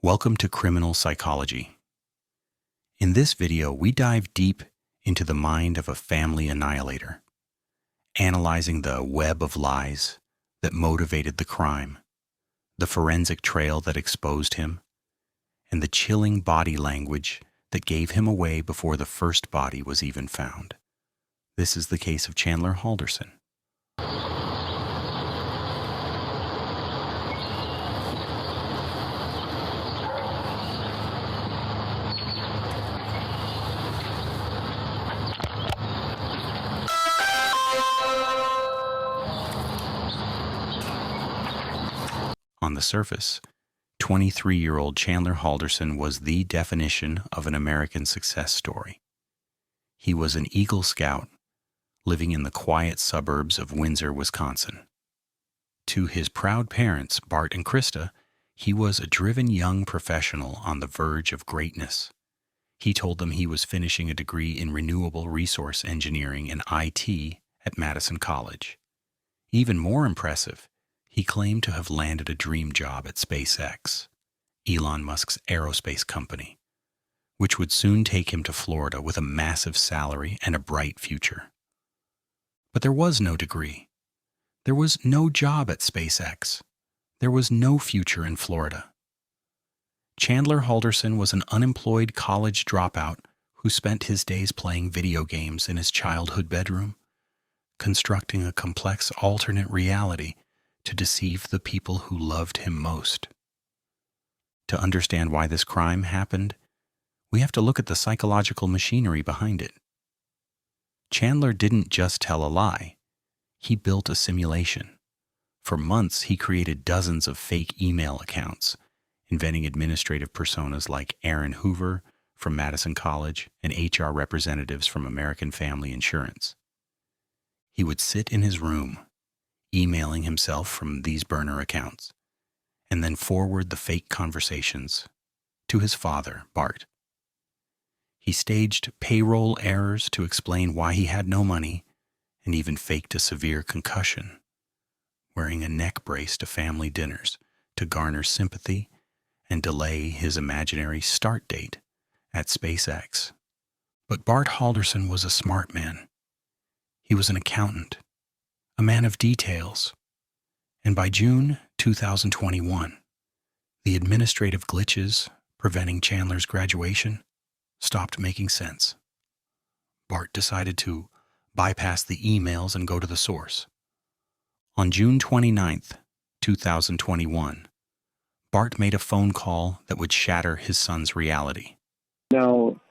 Welcome to Criminal Psychology. In this video, we dive deep into the mind of a family annihilator, analyzing the web of lies that motivated the crime, the forensic trail that exposed him, and the chilling body language that gave him away before the first body was even found. This is the case of Chandler Halderson. On the surface, 23-year-old Chandler Halderson was the definition of an American success story. He was an Eagle Scout living in the quiet suburbs of Windsor, Wisconsin. To his proud parents, Bart and Krista, he was a driven young professional on the verge of greatness. He told them he was finishing a degree in renewable resource engineering and IT at Madison College. Even more impressive, he claimed to have landed a dream job at SpaceX, Elon Musk's aerospace company, which would soon take him to Florida with a massive salary and a bright future. But there was no degree. There was no job at SpaceX. There was no future in Florida. Chandler Halderson was an unemployed college dropout who spent his days playing video games in his childhood bedroom, constructing a complex alternate reality to deceive the people who loved him most. To understand why this crime happened, we have to look at the psychological machinery behind it. Chandler didn't just tell a lie. He built a simulation. For months, he created dozens of fake email accounts, inventing administrative personas like Aaron Hoover from Madison College and HR representatives from American Family Insurance. He would sit in his room, emailing himself from these burner accounts, and then forward the fake conversations to his father, Bart. He staged payroll errors to explain why he had no money, and even faked a severe concussion, wearing a neck brace to family dinners to garner sympathy and delay his imaginary start date at SpaceX. But Bart Halderson was a smart man. He was an accountant, a man of details, and by June 2021, the administrative glitches preventing Chandler's graduation stopped making sense. Bart decided to bypass the emails and go to the source. On June 29th, 2021, Bart made a phone call that would shatter his son's reality. Now,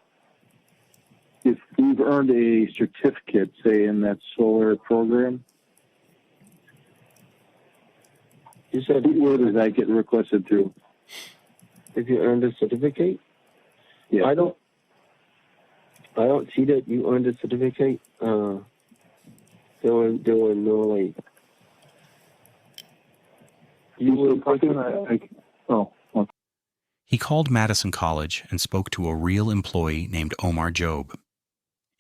if you've earned a certificate, say, in that solar program, you said, where does that get requested to? If you earned a certificate? Yeah. I don't see that you earned a certificate. There were no, like, you were talking okay. He called Madison College and spoke to a real employee named Omar Job.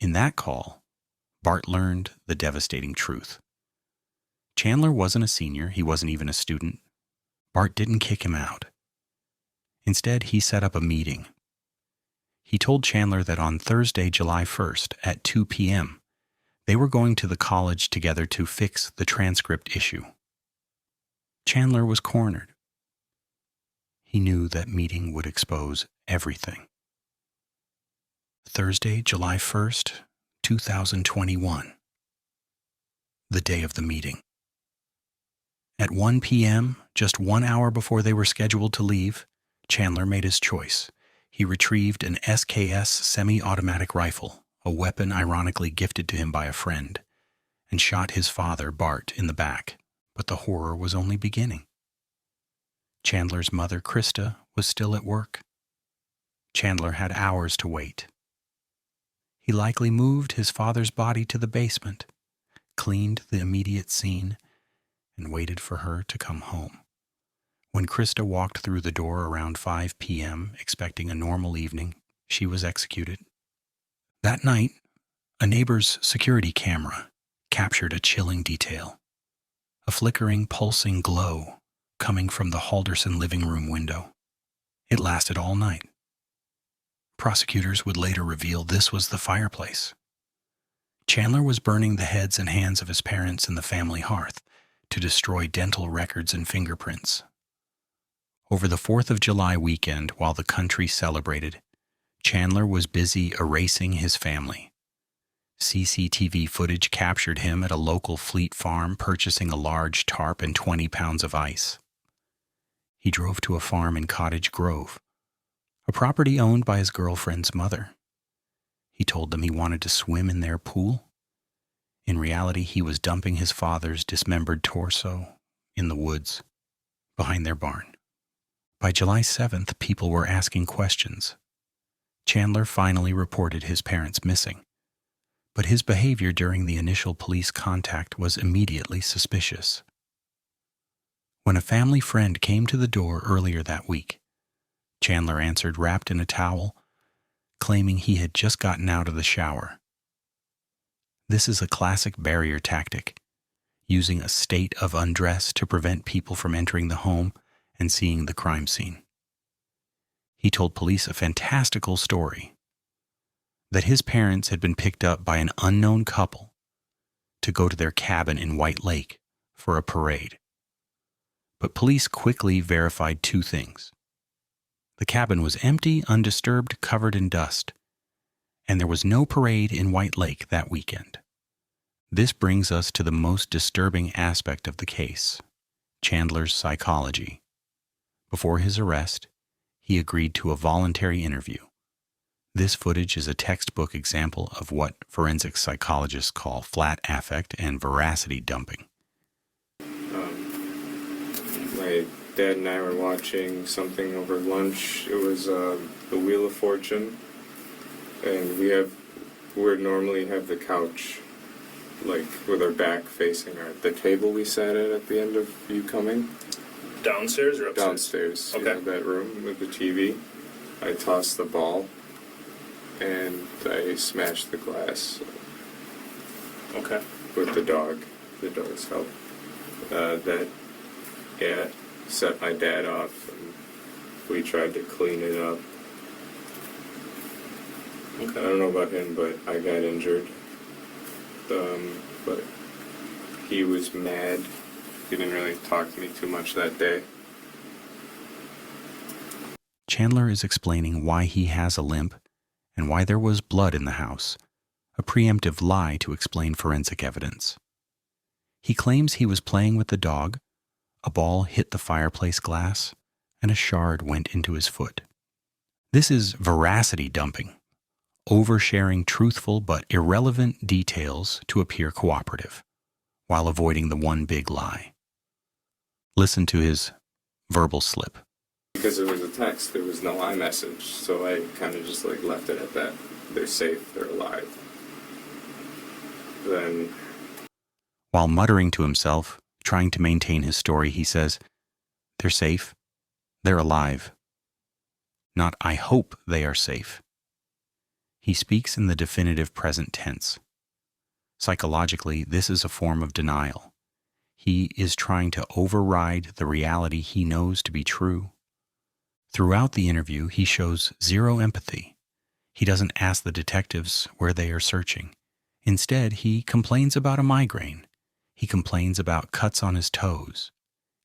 In that call, Bart learned the devastating truth. Chandler wasn't a senior, he wasn't even a student. Bart didn't kick him out. Instead, he set up a meeting. He told Chandler that on Thursday, July 1st at 2 p.m., they were going to the college together to fix the transcript issue. Chandler was cornered. He knew that meeting would expose everything. Thursday, July 1st, 2021. The day of the meeting. At 1 p.m., just 1 hour before they were scheduled to leave, Chandler made his choice. He retrieved an SKS semi-automatic rifle, a weapon ironically gifted to him by a friend, and shot his father, Bart, in the back. But the horror was only beginning. Chandler's mother, Krista, was still at work. Chandler had hours to wait. He likely moved his father's body to the basement, cleaned the immediate scene, and waited for her to come home. When Krista walked through the door around 5 p.m., expecting a normal evening, she was executed. That night, a neighbor's security camera captured a chilling detail. A flickering, pulsing glow coming from the Halderson living room window. It lasted all night. Prosecutors would later reveal this was the fireplace. Chandler was burning the heads and hands of his parents in the family hearth to destroy dental records and fingerprints. Over the 4th of July weekend, while the country celebrated, Chandler was busy erasing his family. CCTV footage captured him at a local Fleet farm purchasing a large tarp and 20 pounds of ice. He drove to a farm in Cottage Grove, a property owned by his girlfriend's mother. He told them he wanted to swim in their pool. In reality, he was dumping his father's dismembered torso in the woods behind their barn. By July 7th, people were asking questions. Chandler finally reported his parents missing, but his behavior during the initial police contact was immediately suspicious. When a family friend came to the door earlier that week, Chandler answered wrapped in a towel, claiming he had just gotten out of the shower. This is a classic barrier tactic, using a state of undress to prevent people from entering the home and seeing the crime scene. He told police a fantastical story, that his parents had been picked up by an unknown couple to go to their cabin in White Lake for a parade. But police quickly verified 2 things. The cabin was empty, undisturbed, covered in dust, and there was no parade in White Lake that weekend. This brings us to the most disturbing aspect of the case, Chandler's psychology. Before his arrest, he agreed to a voluntary interview. This footage is a textbook example of what forensic psychologists call flat affect and veracity dumping. My dad and I were watching something over lunch. It was The Wheel of Fortune, and we normally have the couch like with our back facing the table we sat at the end of you coming. Downstairs or upstairs? Downstairs. Okay. In that room with the TV. I tossed the ball and I smashed the glass Okay. with the dog's help. That set my dad off, and we tried to clean it up. Okay. I don't know about him, but I got injured. But he was mad. He didn't really talk to me too much that day. Chandler is explaining why he has a limp and why there was blood in the house, a preemptive lie to explain forensic evidence. He claims he was playing with the dog, a ball hit the fireplace glass, and a shard went into his foot. This is veracity dumping, oversharing truthful but irrelevant details to appear cooperative, while avoiding the one big lie. Listen to his verbal slip. Because it was a text, there was no iMessage, so I kind of just left it at that. They're safe, they're alive. Then, While muttering to himself, trying to maintain his story, he says, "They're safe. They're alive. Not I hope they are safe." He speaks in the definitive present tense. Psychologically, this is a form of denial. He is trying to override the reality he knows to be true. Throughout the interview, he shows zero empathy. He doesn't ask the detectives where they are searching. Instead, he complains about a migraine. He complains about cuts on his toes.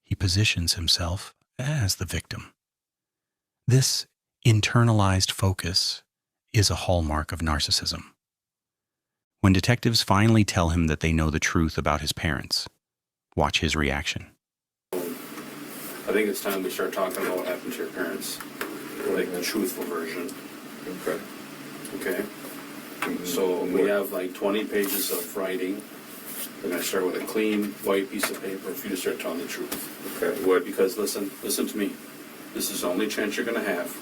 He positions himself as the victim. This internalized focus is a hallmark of narcissism. When detectives finally tell him that they know the truth about his parents, watch his reaction. I think it's time we start talking about what happened to your parents. Like the truthful version. okay. Okay? So we have 20 pages of writing. We're going to start with a clean white piece of paper for you to start telling the truth. Okay, what? Because listen to me. This is the only chance you're going to have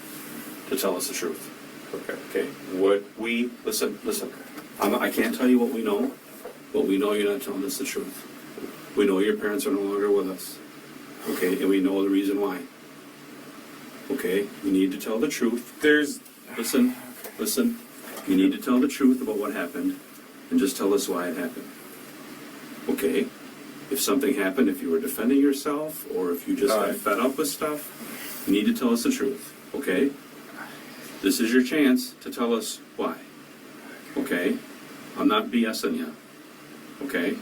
to tell us the truth. Okay. Okay? Listen. I can't tell you what we know, but we know you're not telling us the truth. We know your parents are no longer with us. Okay? And we know the reason why. Okay? You need to tell the truth. Listen. You need to tell the truth about what happened and just tell us why it happened. Okay? If something happened, if you were defending yourself, or if you just got fed up with stuff, you need to tell us the truth. Okay? This is your chance to tell us why. Okay? I'm not BSing you. Okay?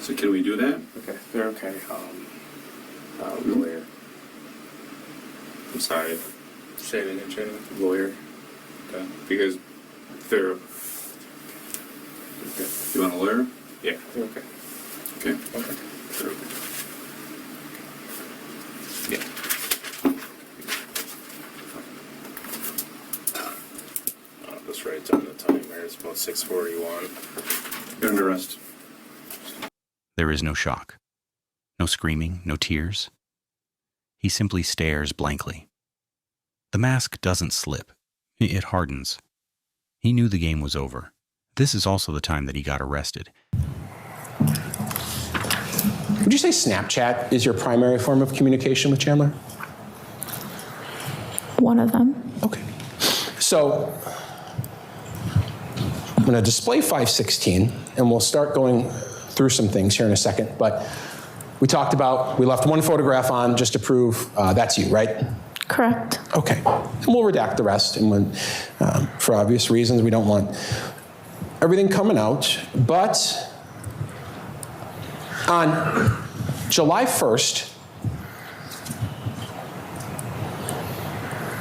So can we do that? Okay, they're okay. Lawyer. I'm sorry. Say it again, Chandler. Lawyer. Okay. Because they're. Okay. You want a lawyer? Yeah, they're okay. Okay. Okay. They're okay. Yeah. This right on the timer. It's about 6:41. You're under arrest. There is no shock, no screaming, no tears. He simply stares blankly. The mask doesn't slip. It hardens. He knew the game was over. This is also the time that he got arrested. Would you say Snapchat is your primary form of communication with Chandler? One of them. Okay. So I'm going to display 516, and we'll start going through some things here in a second. But we talked about, we left one photograph on just to prove that's you, right? Correct. Okay. And we'll redact the rest. And when, for obvious reasons, we don't want everything coming out. But on July 1st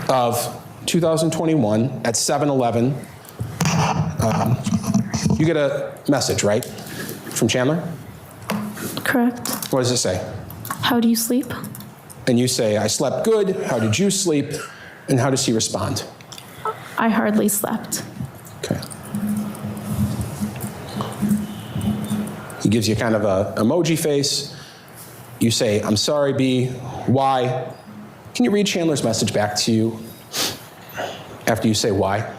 of 2021 at 7-Eleven, you get a message, right? From Chandler? Correct. What does it say? How do you sleep? And you say, I slept good. How did you sleep? And how does he respond? I hardly slept. Okay. He gives you kind of a emoji face. You say, I'm sorry, B. Why? Can you read Chandler's message back to you after you say why?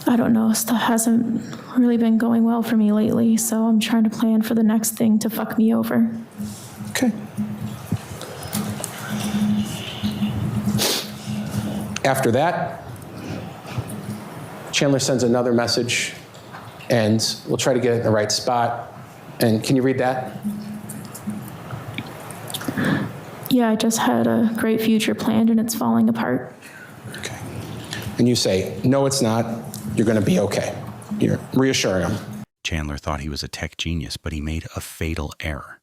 I don't know. Stuff hasn't really been going well for me lately, so I'm trying to plan for the next thing to fuck me over. Okay. After that, Chandler sends another message, and we'll try to get it in the right spot. And can you read that? Yeah, I just had a great future planned and it's falling apart. Okay. And you say, no, it's not. You're going to be okay. You're reassuring him. Chandler thought he was a tech genius, but he made a fatal error.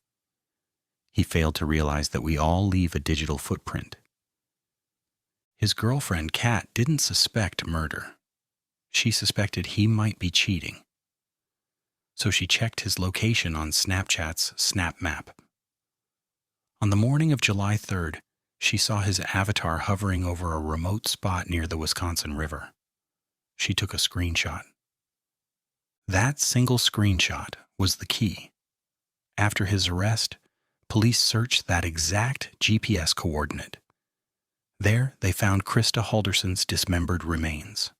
He failed to realize that we all leave a digital footprint. His girlfriend, Kat, didn't suspect murder. She suspected he might be cheating. So she checked his location on Snapchat's Snap Map. On the morning of July 3rd, she saw his avatar hovering over a remote spot near the Wisconsin River. She took a screenshot. That single screenshot was the key. After his arrest, police searched that exact GPS coordinate. There, they found Krista Halderson's dismembered remains.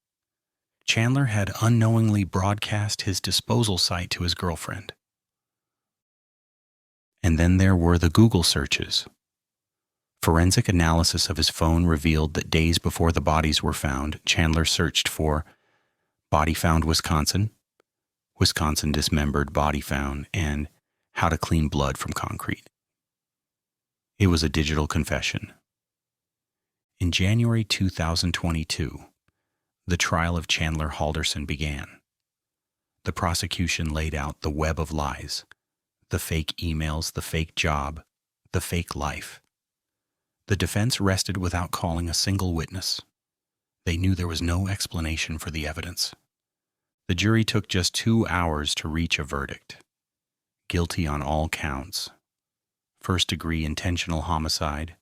Chandler had unknowingly broadcast his disposal site to his girlfriend. And then there were the Google searches. Forensic analysis of his phone revealed that days before the bodies were found, Chandler searched for body found Wisconsin, Wisconsin dismembered body found, and how to clean blood from concrete. It was a digital confession. In January 2022, the trial of Chandler Halderson began. The prosecution laid out the web of lies, the fake emails, the fake job, the fake life. The defense rested without calling a single witness. They knew there was no explanation for the evidence. The jury took just 2 hours to reach a verdict. Guilty on all counts. First-degree intentional homicide,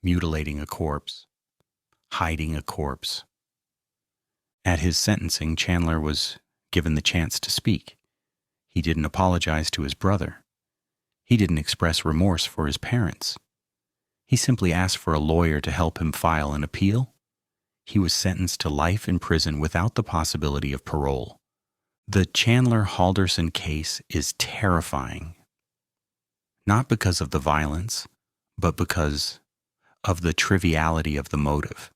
mutilating a corpse, hiding a corpse. At his sentencing, Chandler was given the chance to speak. He didn't apologize to his brother. He didn't express remorse for his parents. He simply asked for a lawyer to help him file an appeal. He was sentenced to life in prison without the possibility of parole. The Chandler Halderson case is terrifying, not because of the violence, but because of the triviality of the motive.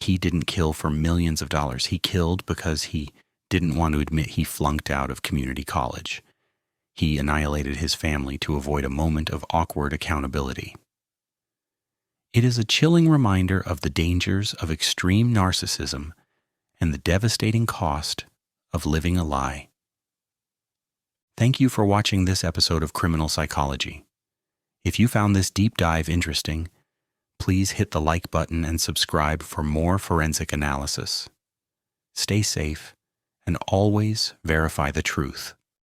He didn't kill for millions of dollars. He killed because he didn't want to admit he flunked out of community college. He annihilated his family to avoid a moment of awkward accountability. It is a chilling reminder of the dangers of extreme narcissism and the devastating cost of living a lie. Thank you for watching this episode of Criminal Psychology. If you found this deep dive interesting, please hit the like button and subscribe for more forensic analysis. Stay safe and always verify the truth.